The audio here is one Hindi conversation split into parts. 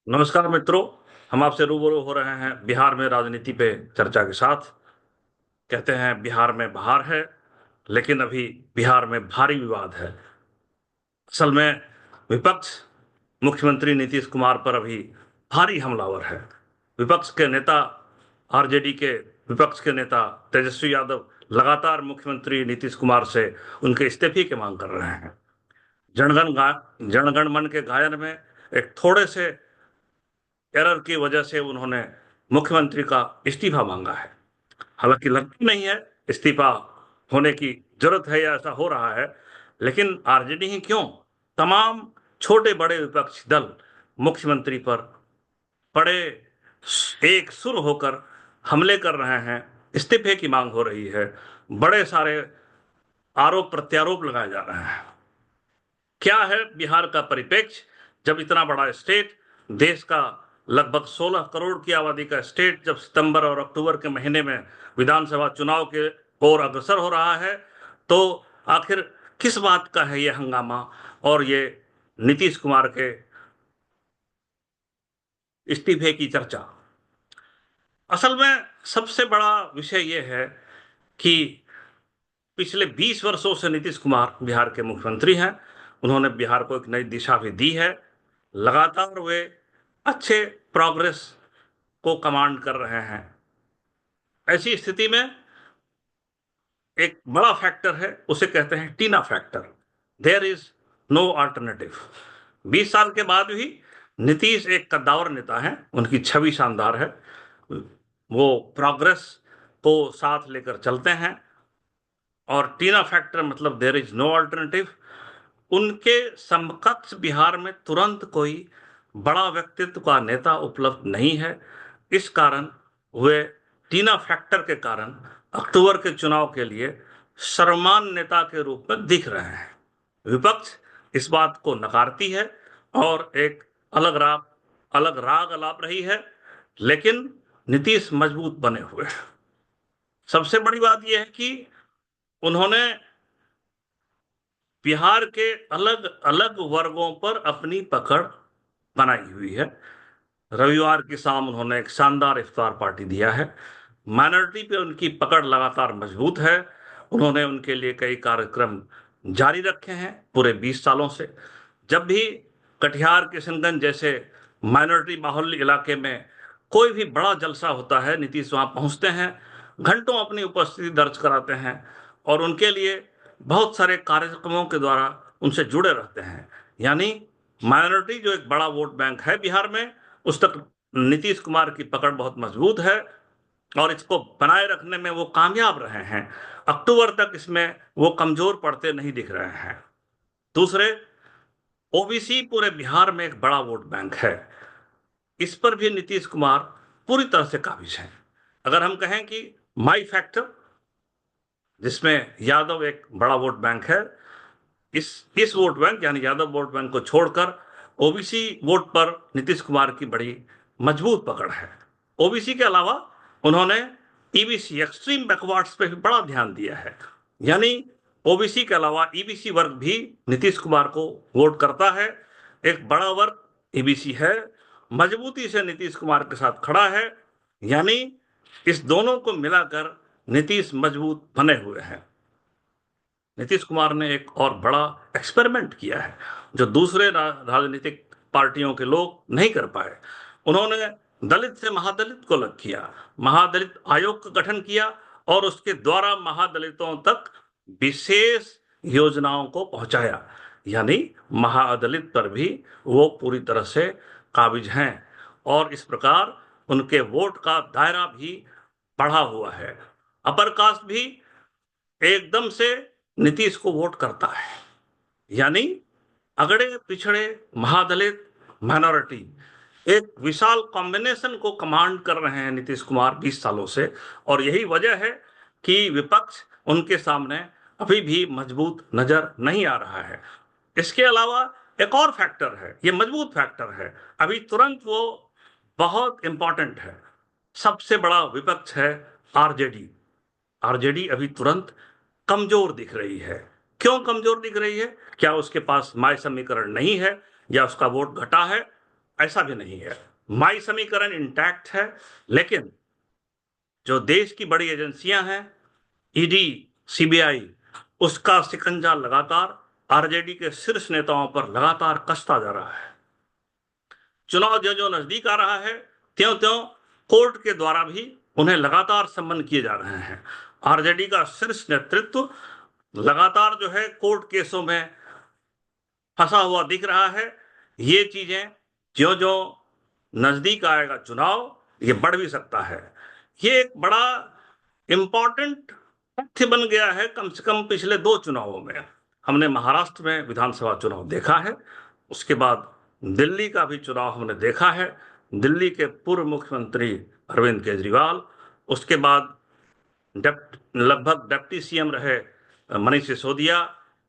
नमस्कार मित्रों। हम आपसे रूबरू हो रहे हैं बिहार में राजनीति पे चर्चा के साथ। कहते हैं बिहार में बहार है, लेकिन अभी बिहार में भारी विवाद है। असल में विपक्ष मुख्यमंत्री नीतीश कुमार पर अभी भारी हमलावर है। विपक्ष के नेता, आरजेडी के विपक्ष के नेता तेजस्वी यादव लगातार मुख्यमंत्री नीतीश कुमार से उनके इस्तीफे की मांग कर रहे हैं। जनगण मन के गायन में एक थोड़े से एरर की वजह से उन्होंने मुख्यमंत्री का इस्तीफा मांगा है। हालांकि लगता नहीं है इस्तीफा होने की जरूरत है या ऐसा हो रहा है, लेकिन आरजेडी ही क्यों, तमाम छोटे बड़े विपक्षी दल मुख्यमंत्री पर बड़े एक सुर होकर हमले कर रहे हैं। इस्तीफे की मांग हो रही है, बड़े सारे आरोप प्रत्यारोप लगाए जा रहे हैं। क्या है बिहार का परिप्रेक्ष्य? जब इतना बड़ा स्टेट, देश का लगभग 16 करोड़ की आबादी का स्टेट, जब सितंबर और अक्टूबर के महीने में विधानसभा चुनाव के ओर अग्रसर हो रहा है, तो आखिर किस बात का है ये हंगामा और ये नीतीश कुमार के इस्तीफे की चर्चा? असल में सबसे बड़ा विषय ये है कि पिछले 20 वर्षों से नीतीश कुमार बिहार के मुख्यमंत्री हैं। उन्होंने बिहार को एक नई दिशा भी दी है। लगातार वे अच्छे प्रोग्रेस को कमांड कर रहे हैं। ऐसी स्थिति में एक बड़ा फैक्टर है, उसे कहते हैं TINA factor. There is no alternative. 20 साल के बाद भी नीतीश एक कद्दावर नेता है, उनकी छवि शानदार है। वो प्रोग्रेस को साथ लेकर चलते हैं। और टीना फैक्टर मतलब देयर इज नो अल्टरनेटिव। उनके समकक्ष बिहार में तुरंत कोई बड़ा व्यक्तित्व का नेता उपलब्ध नहीं है। इस कारण वे टीना फैक्टर के कारण अक्टूबर के चुनाव के लिए सर्वमान्य नेता के रूप में दिख रहे हैं। विपक्ष इस बात को नकारती है और एक अलग राग अलाप रही है, लेकिन नीतीश मजबूत बने हुए हैं। सबसे बड़ी बात यह है कि उन्होंने बिहार के अलग अलग वर्गों पर अपनी पकड़ बनाई हुई है। रविवार की शाम उन्होंने एक शानदार इफ्तार पार्टी दिया है। माइनॉरिटी पे उनकी पकड़ लगातार मजबूत है। उन्होंने उनके लिए कई कार्यक्रम जारी रखे हैं पूरे 20 सालों से। जब भी कटिहार किशनगंज जैसे माइनॉरिटी बाहुल्य इलाके में कोई भी बड़ा जलसा होता है, नीतीश वहां पहुंचते हैं, घंटों अपनी उपस्थिति दर्ज कराते हैं और उनके लिए बहुत सारे कार्यक्रमों के द्वारा उनसे जुड़े रहते हैं। यानी माइनॉरिटी जो एक बड़ा वोट बैंक है बिहार में, उस तक नीतीश कुमार की पकड़ बहुत मजबूत है और इसको बनाए रखने में वो कामयाब रहे हैं। अक्टूबर तक इसमें वो कमजोर पड़ते नहीं दिख रहे हैं। दूसरे, ओबीसी पूरे बिहार में एक बड़ा वोट बैंक है। इस पर भी नीतीश कुमार पूरी तरह से काबिज हैं। अगर हम कहें कि माई फैक्टर, जिसमें यादव एक बड़ा वोट बैंक है, इस वोट बैंक यानी यादव वोट बैंक को छोड़कर ओबीसी वोट पर नीतीश कुमार की बड़ी मजबूत पकड़ है। ओबीसी के अलावा उन्होंने ईबीसी एक्सट्रीम बैकवर्ड्स पे भी बड़ा ध्यान दिया है। यानी ओबीसी के अलावा ईबीसी वर्ग भी नीतीश कुमार को वोट करता है। एक बड़ा वर्ग ईबीसी है, मजबूती से नीतीश कुमार के साथ खड़ा है। यानी इस दोनों को मिलाकर नीतीश मजबूत बने हुए हैं। नीतीश कुमार ने एक और बड़ा एक्सपेरिमेंट किया है जो दूसरे राजनीतिक पार्टियों के लोग नहीं कर पाए। उन्होंने दलित से महादलित को अलग किया, महादलित आयोग का गठन किया और उसके द्वारा महादलितों तक विशेष योजनाओं को पहुंचाया। यानी महादलित पर भी वो पूरी तरह से काबिज हैं और इस प्रकार उनके वोट का दायरा भी बढ़ा हुआ है। अपर कास्ट भी एकदम से नीतीश को वोट करता है। यानी अगड़े पिछड़े, महादलित, माइनॉरिटी, एक विशाल कॉम्बिनेशन को कमांड कर रहे हैं नीतीश कुमार 20 सालों से। और यही वजह है कि विपक्ष उनके सामने अभी भी मजबूत नजर नहीं आ रहा है। इसके अलावा एक और फैक्टर है, ये मजबूत फैक्टर है, अभी तुरंत वो बहुत इंपॉर्टेंट है। सबसे बड़ा विपक्ष है आरजेडी। आरजेडी अभी तुरंत कमजोर दिख रही है। क्यों कमजोर दिख रही है? क्या उसके पास माय समीकरण नहीं है या उसका वोट घटा है? ऐसा भी नहीं है। माई समीकरण इंटैक्ट है, लेकिन जो देश की बड़ी एजेंसियां हैं, ईडी, सीबीआई, उसका शिकंजा लगातार आरजेडी के शीर्ष नेताओं पर लगातार कसता जा रहा है। चुनाव जो जो नजदीक आ रहा है, त्यों त्यों कोर्ट के द्वारा भी उन्हें लगातार सम्मन किए जा रहे हैं। आरजेडी का शीर्ष नेतृत्व लगातार जो है कोर्ट केसों में फंसा हुआ दिख रहा है। ये चीजें जो जो नजदीक आएगा चुनाव, ये बढ़ भी सकता है। ये एक बड़ा इंपॉर्टेंट तथ्य बन गया है। कम से कम पिछले 2 चुनावों में हमने महाराष्ट्र में विधानसभा चुनाव देखा है, उसके बाद दिल्ली का भी चुनाव हमने देखा है, दिल्ली के पूर्व मुख्यमंत्री अरविंद केजरीवाल, उसके बाद लगभग डिप्टी सीएम रहे मनीष सिसोदिया,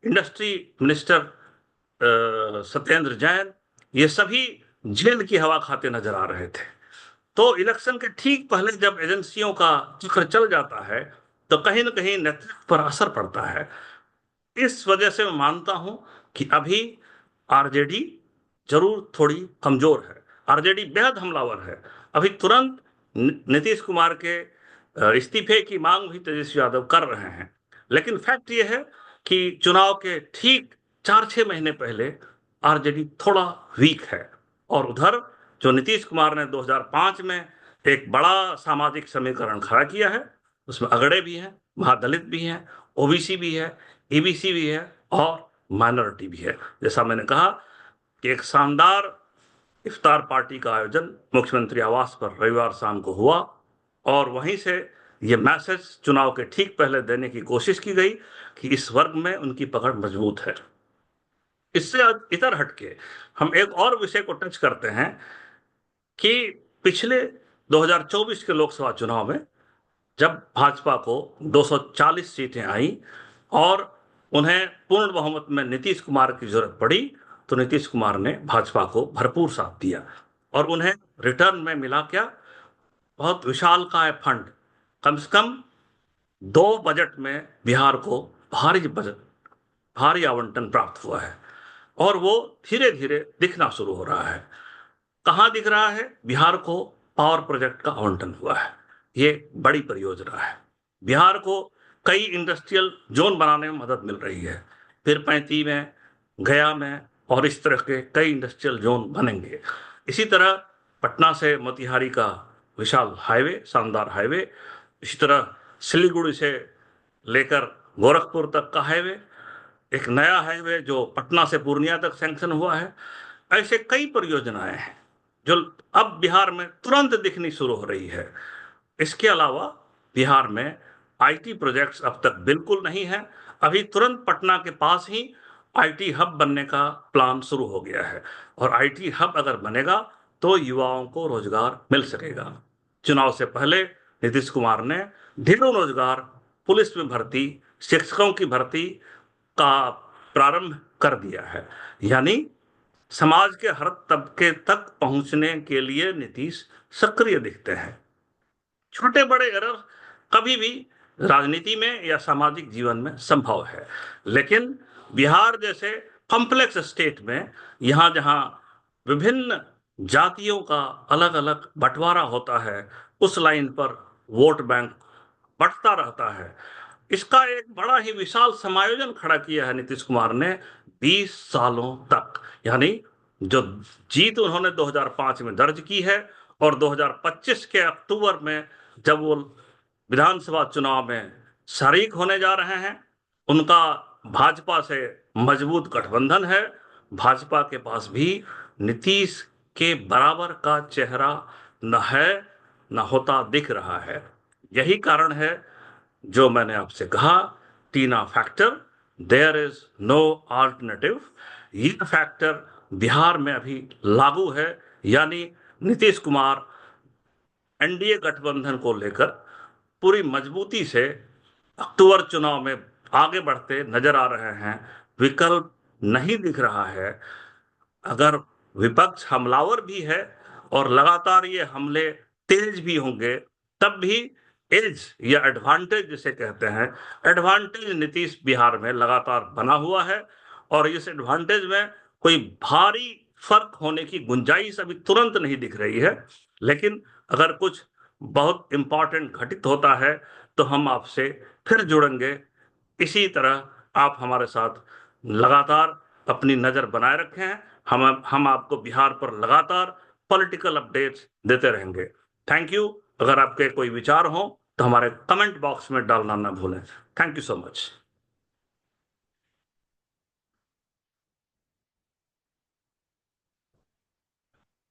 इंडस्ट्री मिनिस्टर सत्येंद्र जैन, ये सभी जेल की हवा खाते नजर आ रहे थे। तो इलेक्शन के ठीक पहले जब एजेंसियों का चक्र चल जाता है, तो कहीं ना कहीं नेतृत्व पर असर पड़ता है। इस वजह से मैं मानता हूं कि अभी आरजेडी जरूर थोड़ी कमजोर है, आरजेडी बेहद हमलावर है। अभी तुरंत नीतीश कुमार के इस्तीफे की मांग भी तेजस्वी यादव कर रहे हैं, लेकिन फैक्ट ये है कि चुनाव के ठीक 4-6 महीने पहले आरजेडी थोड़ा वीक है। और उधर जो नीतीश कुमार ने 2005 में एक बड़ा सामाजिक समीकरण खड़ा किया है, उसमें अगड़े भी हैं, महादलित भी हैं, ओबीसी भी है, ईबीसी भी है और माइनॉरिटी भी है। जैसा मैंने कहा कि एक शानदार इफ्तार पार्टी का आयोजन मुख्यमंत्री आवास पर रविवार शाम को हुआ, और वहीं से ये मैसेज चुनाव के ठीक पहले देने की कोशिश की गई कि इस वर्ग में उनकी पकड़ मजबूत है। इससे इधर हटके हम एक और विषय को टच करते हैं कि पिछले 2024 के लोकसभा चुनाव में जब भाजपा को 240 सीटें आई और उन्हें पूर्ण बहुमत में नीतीश कुमार की जरूरत पड़ी, तो नीतीश कुमार ने भाजपा को भरपूर साथ दिया और उन्हें रिटर्न में मिला क्या? बहुत विशालकाय फंड। कम से कम 2 बजट में बिहार को भारी आवंटन प्राप्त हुआ है, और वो धीरे धीरे दिखना शुरू हो रहा है। कहां दिख रहा है? बिहार को पावर प्रोजेक्ट का आवंटन हुआ है। ये बड़ी परियोजना है। बिहार को कई इंडस्ट्रियल जोन बनाने में मदद मिल रही है। फिर 35 में, गया में और इस तरह के कई इंडस्ट्रियल जोन बनेंगे। इसी तरह पटना से मोतिहारी का विशाल हाईवे, शानदार हाईवे, इसी तरह सिलीगुड़ी से लेकर गोरखपुर तक का हाईवे, एक नया हाईवे जो पटना से पूर्णिया तक सैंक्शन हुआ है। ऐसे कई परियोजनाएं हैं जो अब बिहार में तुरंत दिखनी शुरू हो रही है। इसके अलावा बिहार में आईटी प्रोजेक्ट्स अब तक बिल्कुल नहीं है। अभी तुरंत पटना के पास ही आईटी हब बनने का प्लान शुरू हो गया है, और आईटी हब अगर बनेगा तो युवाओं को रोजगार मिल सकेगा। चुनाव से पहले नीतीश कुमार ने ढेरों रोजगार, पुलिस में भर्ती, शिक्षकों की भर्ती का प्रारंभ कर दिया है। यानी समाज के हर तबके तक पहुंचने के लिए नीतीश सक्रिय दिखते हैं। छोटे बड़े एरर कभी भी राजनीति में या सामाजिक जीवन में संभव है, लेकिन बिहार जैसे कॉम्प्लेक्स स्टेट में, यहां जहां विभिन्न जातियों का अलग अलग बंटवारा होता है, उस लाइन पर वोट बैंक बढ़ता रहता है। इसका एक बड़ा ही विशाल समायोजन खड़ा किया है नीतीश कुमार ने 20 सालों तक। यानी जो जीत उन्होंने 2005 में दर्ज की है, और 2025 के अक्टूबर में जब वो विधानसभा चुनाव में शरीक होने जा रहे हैं, उनका भाजपा से मजबूत गठबंधन है। भाजपा के पास भी नीतीश के बराबर का चेहरा न है, न होता दिख रहा है। यही कारण है जो मैंने आपसे कहा, TINA factor, there is no alternative. ये फैक्टर बिहार में अभी लागू है। यानी नीतीश कुमार एनडीए गठबंधन को लेकर पूरी मजबूती से अक्टूबर चुनाव में आगे बढ़ते नजर आ रहे हैं। विकल्प नहीं दिख रहा है। अगर विपक्ष हमलावर भी है और लगातार ये हमले तेज भी होंगे, तब भी एज या एडवांटेज जिसे कहते हैं, एडवांटेज नीतीश बिहार में लगातार बना हुआ है। और इस एडवांटेज में कोई भारी फर्क होने की गुंजाइश अभी तुरंत नहीं दिख रही है, लेकिन अगर कुछ बहुत इंपॉर्टेंट घटित होता है तो हम आपसे फिर जुड़ेंगे। इसी तरह आप हमारे साथ लगातार अपनी नजर बनाए रखें। हम आपको बिहार पर लगातार पॉलिटिकल अपडेट्स देते रहेंगे। Thank you. अगर आपके कोई विचार हो तो हमारे कमेंट बॉक्स में डालना ना भूलें। Thank you so much.